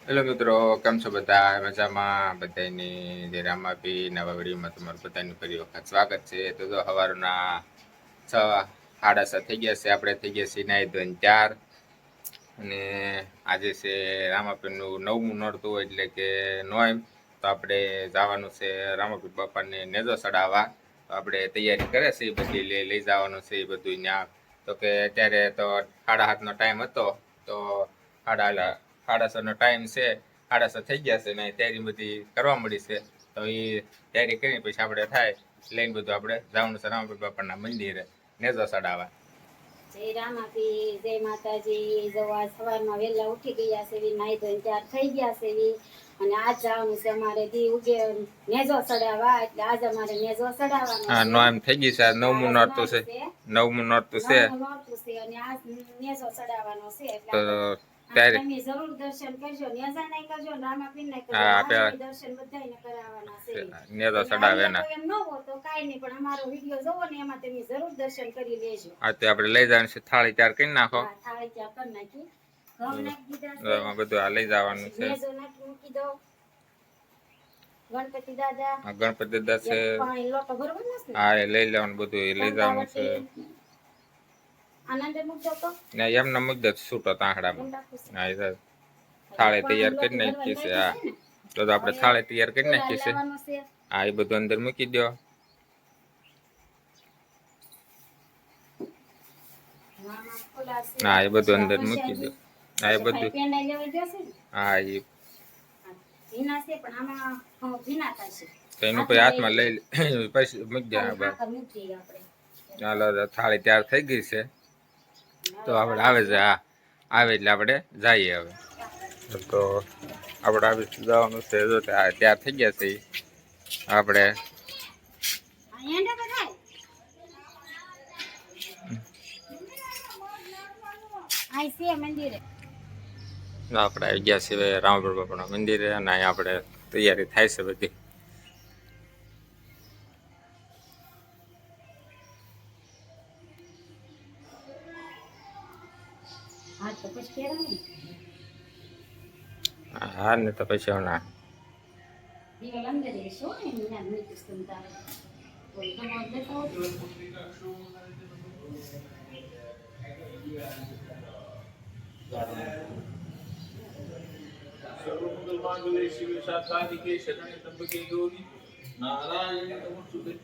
Hello મિત્રો, કેમ છો બધા? મજામાં? બધાની જે રામાપી નવા વિડીયોમાં તમારું બધાનું ફરી વખત સ્વાગત છે. તો સવારના 6:30 થઈ ગયા છે. આપણે થઈ ગયા છીએ નાહી ધોઈને ત્યાર. અને આજે છે રામાપીરનું 9મું નોરતું, એટલે કે નોમ. તો આપણે જવાનું છે રામાપીર બાપાને નેજો ચડાવવા. તો આપણે તૈયારી કરે છે એ બધી લઈ જવાનું છે એ બધું ત્યાં. તો કે અત્યારે તો 7:30નો ટાઈમ હતો. તો 6:30નો ટાઈમ છે. 6:30 થઈ ગયા છે ને તૈયારી બધી કરવા મળી છે. તો એ તૈયારી કરીને પછી આપણે થાય લઈને બધું આપણે જવાનું છે રામાપીર બાપાના મંદિરે નેજો ચડાવવા. જય રામાપીર, જય માતાજી. જવા સવારમાં વહેલા ઉઠી ગયા છે, નાહી ધોઈને તૈયાર થઈ ગયા છે. અને આજ જવાનું છે અમારે દી ઉગે નેજો ચડાવવા, એટલે આજ અમારે નેજો ચડાવવાનો છે. હા, નો એમ થઈ ગઈ છે. આ 9મું નોરતું છે. 9મું નોરતું છે. અને આજ નેજો ચડાવવાનો છે. તો ત્યારે તમે જરૂર દર્શન કરજો. નેજા નહીં કરજો, રામાપીર ને કરજો. દર્શન બધાને કરાવવાના છે. નેજો ચડાવે ના એમ ન હો તો કાઈ નહીં, પણ અમારો વિડિયો જોવો ને એમાં તમે જરૂર દર્શન કરી લેજો. હા, તો આપણે લઈ જવાનું છે. થાળી તૈયાર કરી નાખો. થાળી તૈયાર કરી નાખી. ઘઉં નાખી દીધા છે. બધું આ લઈ જવાનું છે. નેજો નાખી મૂકી દો. ગણપતિ દાદા. ગણપતિ દાદા છે. પાણી લોટો ભરવો ને. હા, એ લઈ લેવાનું બધું, એ લઈ જવાનું છે. આનંદ મૂકજો તો. ને એમને મૂક દે છૂટો તાંહડામાં. હા, એ થાળી તૈયાર કરી નાખી છે. હા, તો આપણે થાળી તૈયાર કરી નાખી છે. હા, એ બધું અંદર મૂકી દો. હા, એ બધું અંદર મૂકી દો. હા, એ બધું. હા, એ એનું પછી હાથમાં લઈ પછી મૂકી દે. ચાલો, થાળી તૈયાર થઈ ગઈ છે. તો આપણે આવે છે. હા, આવે એટલે આપણે જઈએ હવે. તો આપણે આવી જવાનું છે. જો તૈયાર થઈ ગયા છે. આપણે આપણે આવી ગયા છીએ રામાપીર બાપાના મંદિરે, અને અહીંયા આપણે તૈયારી થાય છે બધી. હા, ને તો પછી ના સર્વમંગલ માંગલ્ય શિવે સાધ્યાનિકે શરણ્ય ત્રંબકે ગૌરી નારાયણ નમસ્તુતે.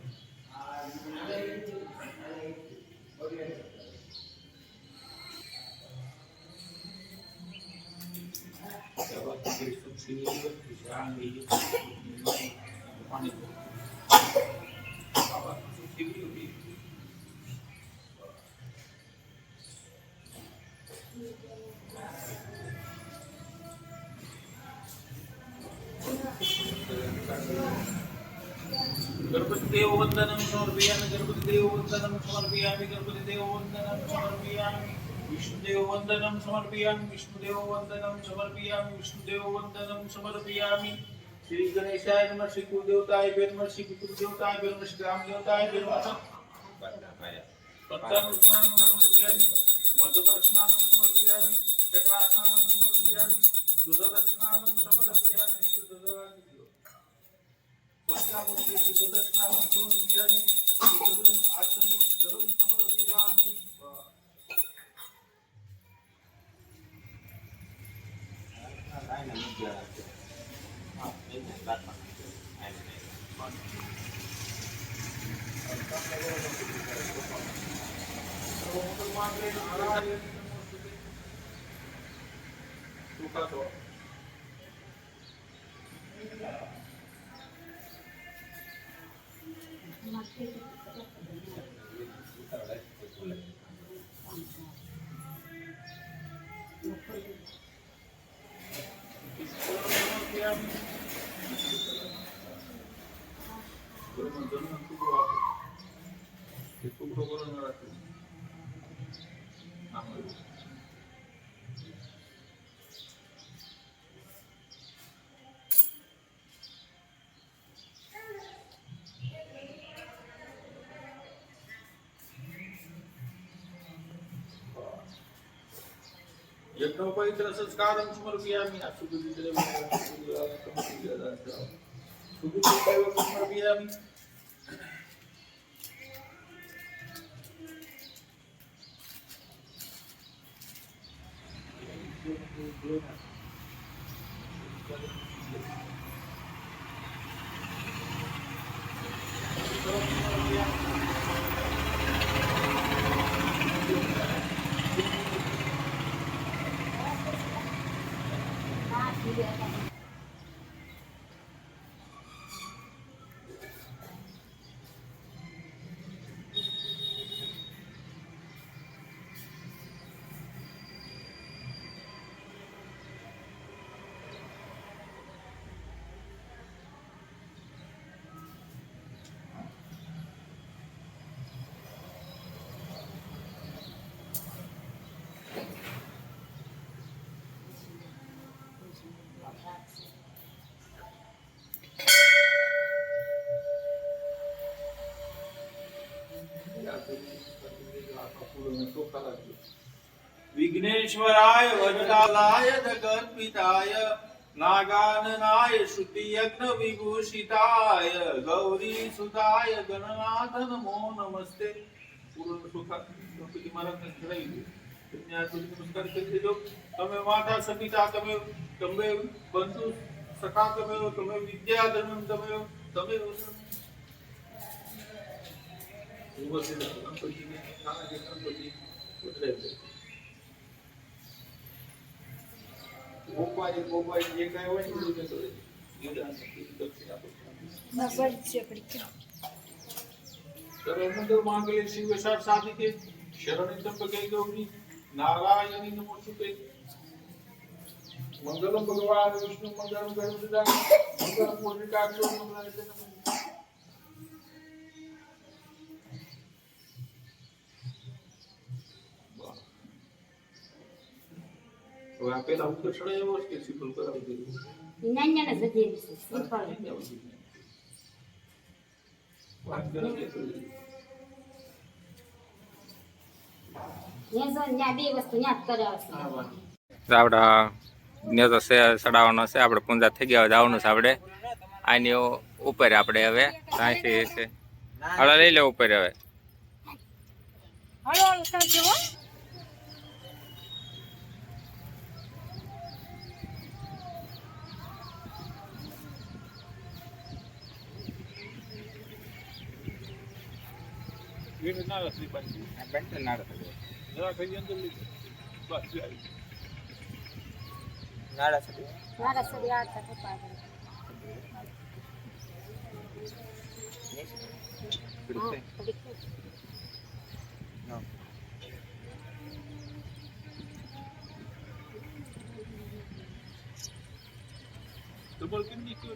गणपति देव वंदनम समर्पयामि. गणपति देव वंदनम समर्पयामि. गणपति देव वंदनम समर्पयामि. विष्णुदेव वंदनम समर्पयामि. विष्णुदेव वंदनम समर्पयामि. विष्णुदेव वंदनम समर्पयामि. श्री गणेशाय नमः. श्री कुलदेवताय नमः. श्री पितृदेवताय नमः. श्री ग्राम देवताय नमः. पंचामृतानं समर्पयामि. मधुदर्शनानं समर्पयामि. चक्रासनानं समर्पयामि. दुर्दर्शनानं समर्पयामि. यज्ञोपवित्र संस्कारं समर्पयामि समर्पयामि विघ्नेश्वराय वरदाय जगत्पिताय नागाननाय श्रुति यज्ञ विभूषिताय गौरी सुताय गणनाथ नमो नमस्ते पूर्ण सुखा गणपति महाराज ने चढ़ाई ત્યાં સુધી નમસ્કાર કરી દેજો તમે માતા સપિતા તમે તમે બંધુ સખા તમે તમે વિદ્યાધન તમે તમે ગોપાઈ જે કાંઈ હોય ને સર્વમંગલ માંગલ્ય શિવ સાધિકે શરણે ત્રંબકે ગૌરી नारायणी नमोस्तुते मंगलम भगवान विष्णु मंगलम गरुड़ध्वज मंगलम पूर्णिकाक्षो मंगलाय હવે આ પેલા ઉપર ચડાયો કે સિમ્પલ કરાવી દીધું નાન્યાને જતી સિમ્પલ વાત કરે આપડા ને તો ચડાવવાનો છે આપણે પૂંજા થઈ ગયા જવાનું છે આપણે આની ઉપર આપણે હવે ત્યાંથી છે હાલો લઈ લે ઉપર હવે તો બોલ કેમ નહીં કયો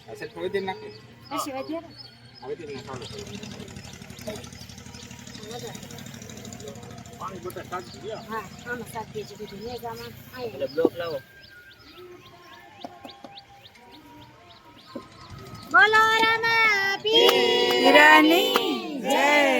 ऐसे थोड़ी देर नाखो પછી વધ્યો ને હવે દેર નાખો પાણી બધા સાચી ગયા હા આમાં સાચી જ બધું મેગામાં આયા એટલે બ્લોક લાવો બોલો રામા પીરાની જય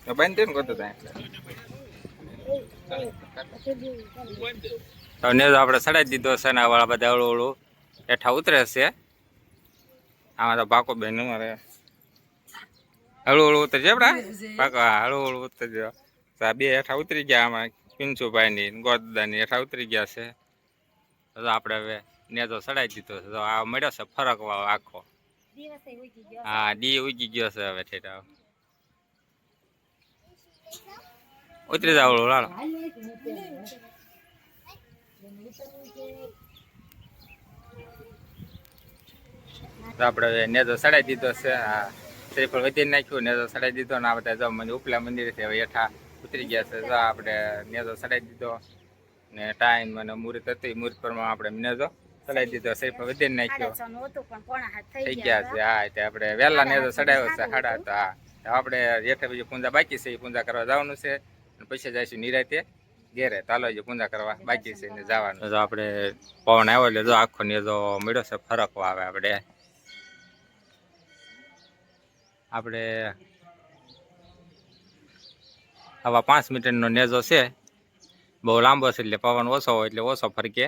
બંધ ને કરતો ને આપણે ચડાવી દીધો છે ને વાળા બધા ઓળું ઓળું હેઠા ઉતરે છે આમાં તો ભાકો બેન મારે હળવું હળવું ઉતરજો આપડા પાકા હળવું હળવું ઉતરજો તો આ બે હેઠા ઉતરી ગયા આમાં પિંચુભાઈ ની ગોદાની હેઠા ઉતરી ગયા છે તો આપણે હવે નેજો સડાઈ દીધો છે તો આ મળ્યો છે ફરક વાળો આખો હા ડી ઉગી ગયો છે હવે ઠેઠા ઉતરી જાવ લાલો તો આપણે નેજો સડાઈ દીધો છે આ શ્રીફળ વધી નાખ્યું નેજો સડાઈ દીધો ને આ બધા જો મને ઉપલા મંદિર છે હવે હેઠા ઉતરી ગયા છે તો આપણે નેજો સડાઈ દીધો ને ટાઈમ અને મુહૂર્ત હતી મુહૂર્ત પ્રમાણે આપણે નેજો સડાઈ દીધો શ્રીફળ વધી નાખ્યો થઈ ગયા છે હા એટલે આપણે વહેલા નેજો સડાયો છે સાડા તો હા આપણે હેઠે બીજી પૂંજા બાકી છે એ પૂંજા કરવા જવાનું છે અને પછી જઈશું નિરાતે ઘેરે ચાલો જે પૂંજા કરવા બાકી છે ને જવાનું તો આપણે પવન આવ્યો એટલે જો આખો નેજો મળ્યો છે ફરક આવે આપણે આવા 5 મીટરનો નેજો છે બહુ લાંબો છે એટલે પવન ઓછો હોય એટલે ઓછો ફરકે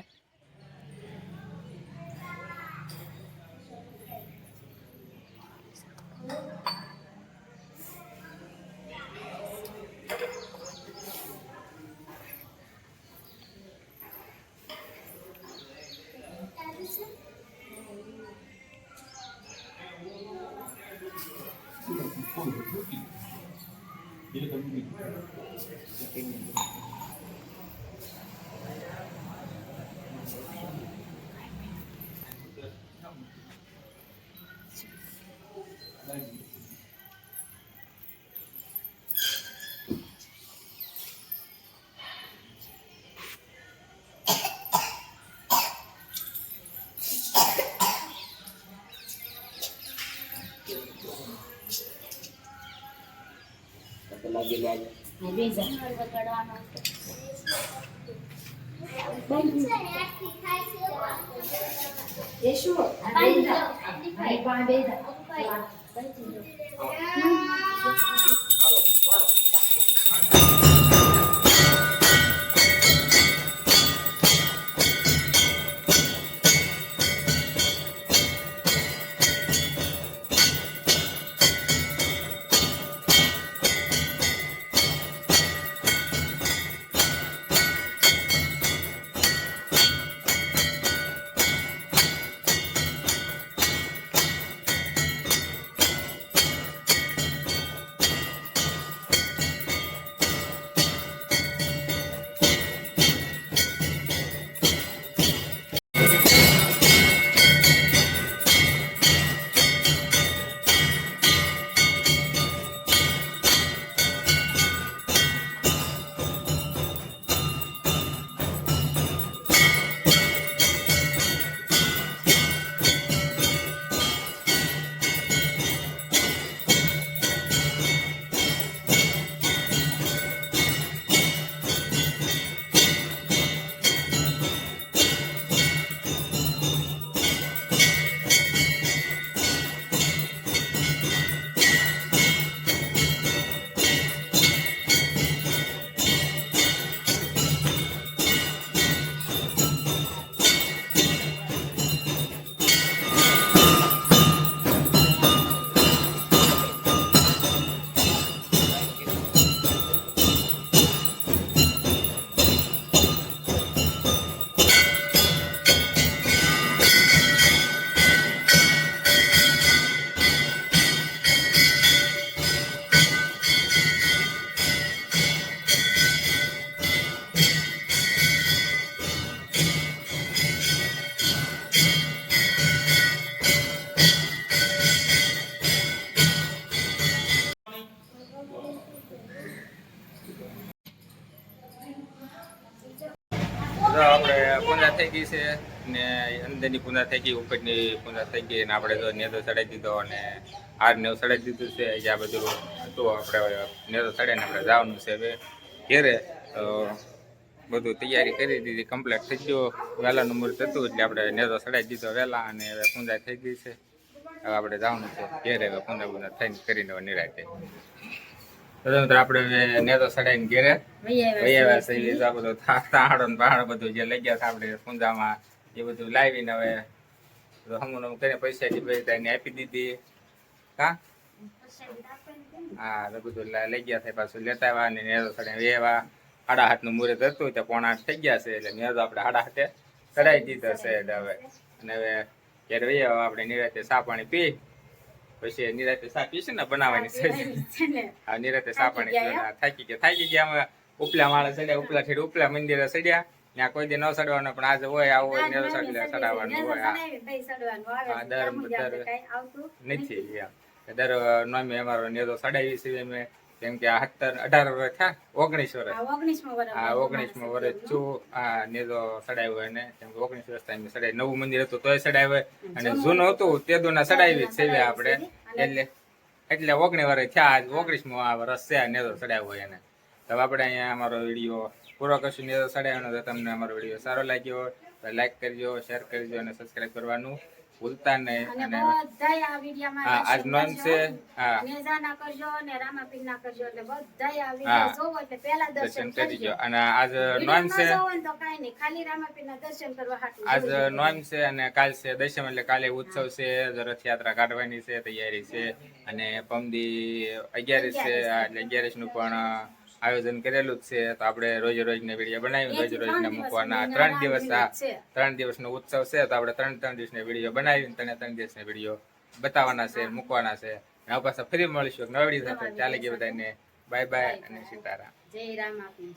આપણે પૂંજા થઈ ગઈ છે ને અંદરની પૂંજા થઈ ગઈ ઉપરની પૂંજા થઈ ગઈ ને આપણે જો નેતો ચડાવી દીધો અને હાર ને ચડાવી દીધું છે જ્યાં બધું હતું આપણે નેતો ચડાવીને આપણે જવાનું છે હવે ઘેરે તો બધું તૈયારી કરી દીધી કમ્પ્લીટ થઈ ગયો વહેલાનું મુહૂર્ત હતું એટલે આપણે નેતો ચડાવી દીધો વહેલા અને હવે પૂંજા થઈ ગઈ છે હવે આપણે જવાનું છે ઘેરે હવે પૂંજા થઈને કરીને નિરાતે તદનંતર આપણે નેતો ચડાવીને ઘેરે વૈયા છે એ બધું તાહાડો ને પહાડો બધું જે લઈ ગયા હતા આપણે પૂંજામાં એ બધું લાવીને હવે હમું કરીને પૈસા ની આપી દીધી હા હા તો બધું લઈ ગયા છે પાછું લેતા આવ્યા અને નેજો ચડાવી એવા 8:30 નું મુહૂર્ત હતું તો 7:45 થઈ ગયા છે એટલે નેજો આપણે 8:30 ચડાવી દીધો છે એટલે હવે અને હવે ઘેર વહી આવ્યા આપણે નિરાતે ચા પાણી પી પછી નિરાતે ચા પીશું ને બનાવવાની છે હા નિરાતે ચા પાણી પીવાના થાકી ગયા અમે ઉપલા માળે ચડ્યા ઉપલા ઠેર ઉપલા મંદિરે ચડ્યા ત્યાં કોઈ દી ન ચડવાનું પણ આજે હોય આવું હોય નેજો ચડાવવાનું હોય હા નથી દર નોમે અમારો નેજો ચડાવી છે અમે કેમ કે 18 વર્ષ થયા 19 વર્ષ હા 19મો વર્ષ છું આ નેજો ચડાવ્યો એને કેમ કે 19 વર્ષ time ચડાવી નવું મંદિર હતું તોય ચડાવ્યો અને જૂનું હતું તે દોના ચડાવી છે આપણે એટલે 19 વર્ષ થયા આજ 19મો આ વર્ષ છે નેજો ચડાવ્યો એને તો આપણે અહીંયા અમારો વિડીયો પૂરો કરશું નેજો ચડાવ્યાનો તો તમને અમારો વિડીયો સારો લાગ્યો તો લાઈક કરજો શેર કરજો અને સબસ્ક્રાઇબ કરવાનું ભૂલતા નહીં અને હા આજ નોંધ છે હા દર્શન કરજો અને આજ નોંધ છે આજ નોંધ છે અને કાલ છે દશમ એટલે કાલે ઉત્સવ છે રથયાત્રા કાઢવાની છે તૈયારી છે અને પમદી 11 છે એટલે 11 નું પણ આયોજન કરેલું જ છે તો આપણે રોજ ને વિડીયો બનાવી રોજ મૂકવાના 3 દિવસ 3 દિવસનો ઉત્સવ છે તો આપણે 3 દિવસના વિડીયો બનાવીને 3 દિવસના વિડીયો બતાવવાના છે મૂકવાના છે હવે પાછા ફરી મળીશું નવડી સાથે ચાલે ગઈ બધાને બાય બાય અને સીતારામ જય રામ આપની